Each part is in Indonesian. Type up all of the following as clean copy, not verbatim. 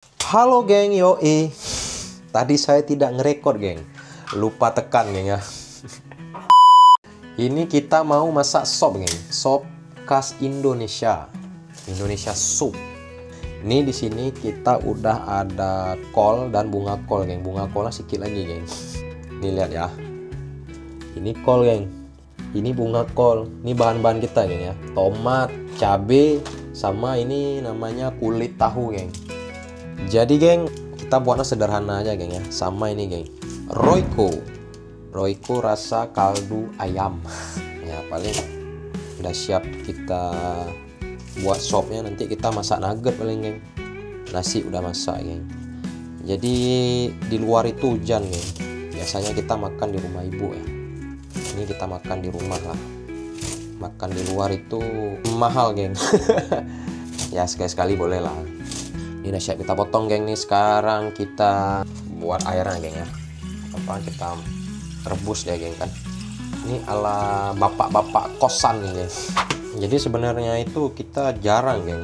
Halo geng, yoi. Tadi saya tidak ngerekord geng, lupa tekan geng ya. Ini kita mau masak sop geng, sop khas Indonesia, Indonesia soup. Ini di sini kita udah ada kol dan bunga kol geng, bunga kolnya sedikit lagi geng. Ini lihat ya, ini kol geng, ini bunga kol, ini bahan-bahan kita geng ya, tomat, cabe, sama ini namanya kulit tahu geng. Jadi geng, kita buatnya sederhana aja geng ya. Sama ini geng, Royco rasa kaldu ayam. Ya paling udah siap kita buat sopnya. Nanti kita masak nugget paling geng. Nasi udah masak geng. Jadi di luar itu hujan geng. Biasanya kita makan di rumah ibu ya. Ini kita makan di rumah lah. Makan di luar itu mahal geng. Ya sekali-sekali boleh lah. Ini udah siap kita potong geng nih. Sekarang kita buat airnya geng ya. Apa kita rebus ya geng kan. Ini ala bapak-bapak kosan nih geng. Jadi sebenarnya itu kita jarang geng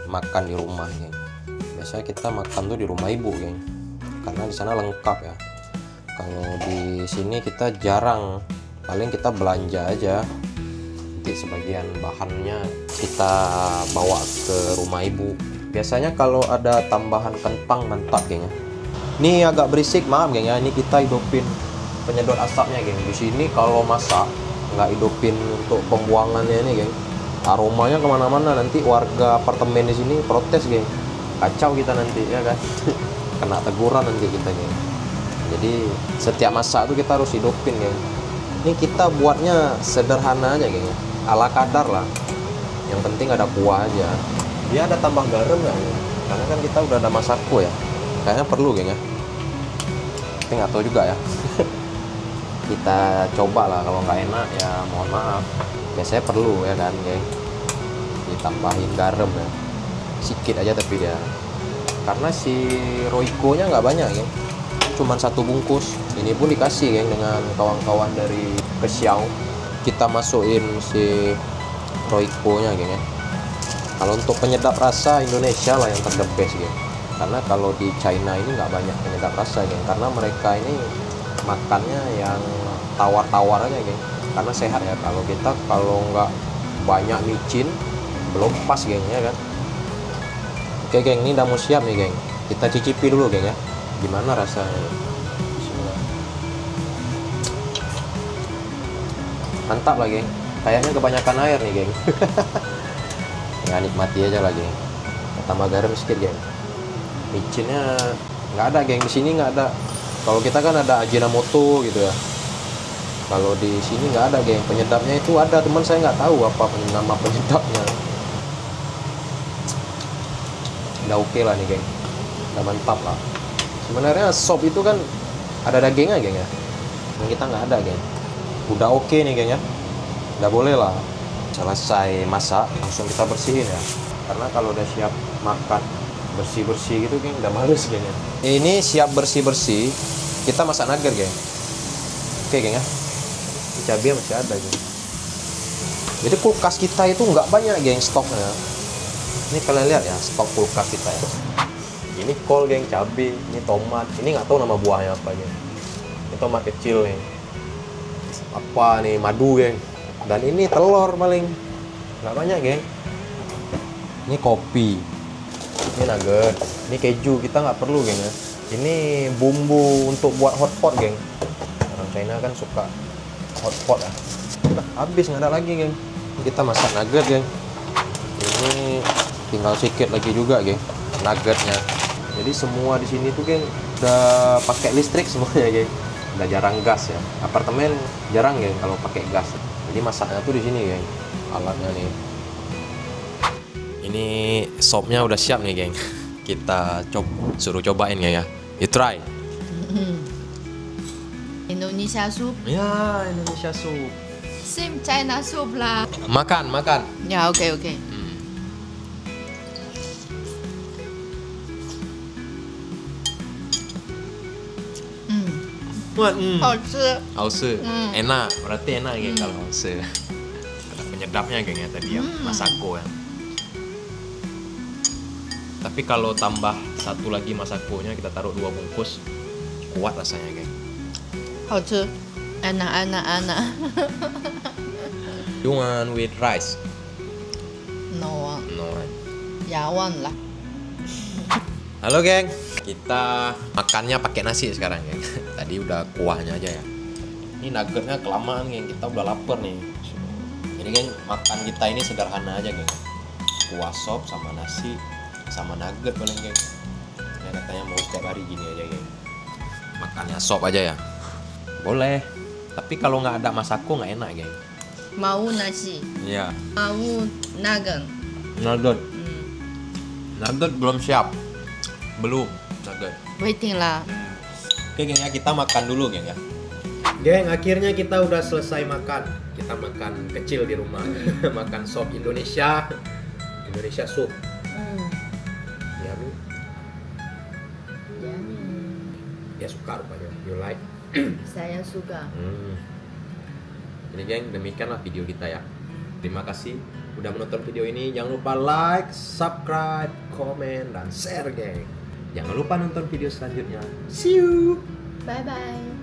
makan di rumah geng. Biasanya kita makan tuh di rumah ibu geng. Karena di sana lengkap ya. Kalau di sini kita jarang. Paling kita belanja aja. Nanti sebagian bahannya kita bawa ke rumah ibu. Biasanya kalau ada tambahan kentang mantap geng ya. Ini agak berisik, maaf geng ya. Ini kita hidupin penyedot asapnya geng. Di sini kalau masak nggak hidupin untuk pembuangannya ini geng. Aromanya kemana-mana, nanti warga apartemen di sini protes geng. Kacau kita nanti ya kan. Kena teguran nanti kita geng. Jadi setiap masak tuh kita harus hidupin geng. Ini kita buatnya sederhana aja geng. Ala kadar lah. Yang penting ada kuah aja. Dia ada tambah garam nggak ya? Karena kan kita udah ada masako ya. Kayaknya perlu geng ya. Tapi nggak tahu juga ya. Kita coba lah, kalau nggak enak ya mohon maaf. Biasanya perlu ya kan geng. Ditambahin garam ya. Sedikit aja tapi dia. Karena si Royco nya nggak banyak geng. Cuman satu bungkus. Ini pun dikasih geng dengan kawan-kawan dari Kesiau. Kita masukin si Royco nya geng ya. Kalau untuk penyedap rasa Indonesia lah yang the best geng. Karena kalau di China ini nggak banyak penyedap rasa geng. Karena mereka ini makannya yang tawar-tawar aja geng. Karena sehat ya. Kalau kita kalau nggak banyak micin belum pas geng ya kan. Oke geng, ini udah mau siap nih geng. Kita cicipi dulu geng ya. Gimana rasanya? Mantap lah geng. Kayaknya kebanyakan air nih geng. Ya nikmati aja lah geng. Tambah garam sedikit geng. Micinnya nggak ada geng, di sini nggak ada. Kalau kita kan ada Ajinomoto gitu ya. Kalau di sini nggak ada geng. Penyedapnya itu ada, teman saya nggak tahu apa nama penyedapnya. Udah oke lah nih geng. Udah mantap lah. Sebenarnya sop itu kan ada dagingnya geng ya. Yang kita nggak ada geng. Udah oke nih geng ya. Udah boleh lah. Selesai masak langsung kita bersihin ya. Karena kalau udah siap makan bersih-bersih gitu geng, udah males geng ya. Ini siap bersih-bersih, kita masak nugget geng. Oke geng ya. Ini cabai masih ada geng. Jadi kulkas kita itu nggak banyak geng stoknya. Ini kalian lihat ya stok kulkas kita ya. Ini kol geng, cabai, ini tomat. Ini nggak tahu nama buahnya apa geng. Ini tomat kecil nih. Apa nih, madu geng. Dan ini telur paling nggak banyak geng. Ini kopi, ini nugget, ini keju, kita nggak perlu geng ya. Ini bumbu untuk buat hotpot geng. Orang China kan suka hotpot ya. Udah habis, nggak ada lagi geng. Kita masak nugget geng. Ini tinggal sedikit lagi juga geng nuggetnya. Jadi semua di sini tuh geng udah pakai listrik semuanya geng. Udah jarang gas ya. Apartemen jarang geng kalau pakai gas. Jadi masaknya tuh di sini geng, alatnya nih. Ini sopnya udah siap nih geng. Kita suruh cobain ya. You try. Indonesia soup. Ya, Indonesia soup. Same China soup lah. Makan. Ya, oke. Enak, berarti enak geng kalau hause. Ada penyedapnya geng ya tadi ya, masako ya. Tapi kalau tambah satu lagi masakonya, kita taruh 2 bungkus, kuat rasanya, geng. 好吃，enak. You want with rice? No, No. yawan lah. Halo geng, kita makannya pakai nasi sekarang geng. Tadi udah kuahnya aja ya. Ini nuggetnya kelamaan geng, kita udah lapar nih. Jadi geng, makan kita ini sederhana aja geng. Kuah sop sama nasi sama nugget paling geng. Ya katanya mau setiap hari gini aja geng. Makannya sop aja ya. Boleh. Tapi kalau nggak ada masako nggak enak geng. Mau nasi, Iya. mau nugget. Nugget. Nugget belum siap. Belum nugget. Waiting lah. Oke geng ya, kita makan dulu geng ya. Geng, akhirnya kita udah selesai makan. Kita makan kecil di rumah. Makan sop Indonesia. Indonesia soup. Yummy. Ya suka rupanya. You like? Saya suka. Jadi geng, demikianlah video kita ya. Terima kasih udah menonton video ini. Jangan lupa like, subscribe, komen, dan share geng. Jangan lupa nonton video selanjutnya. See you. Bye bye.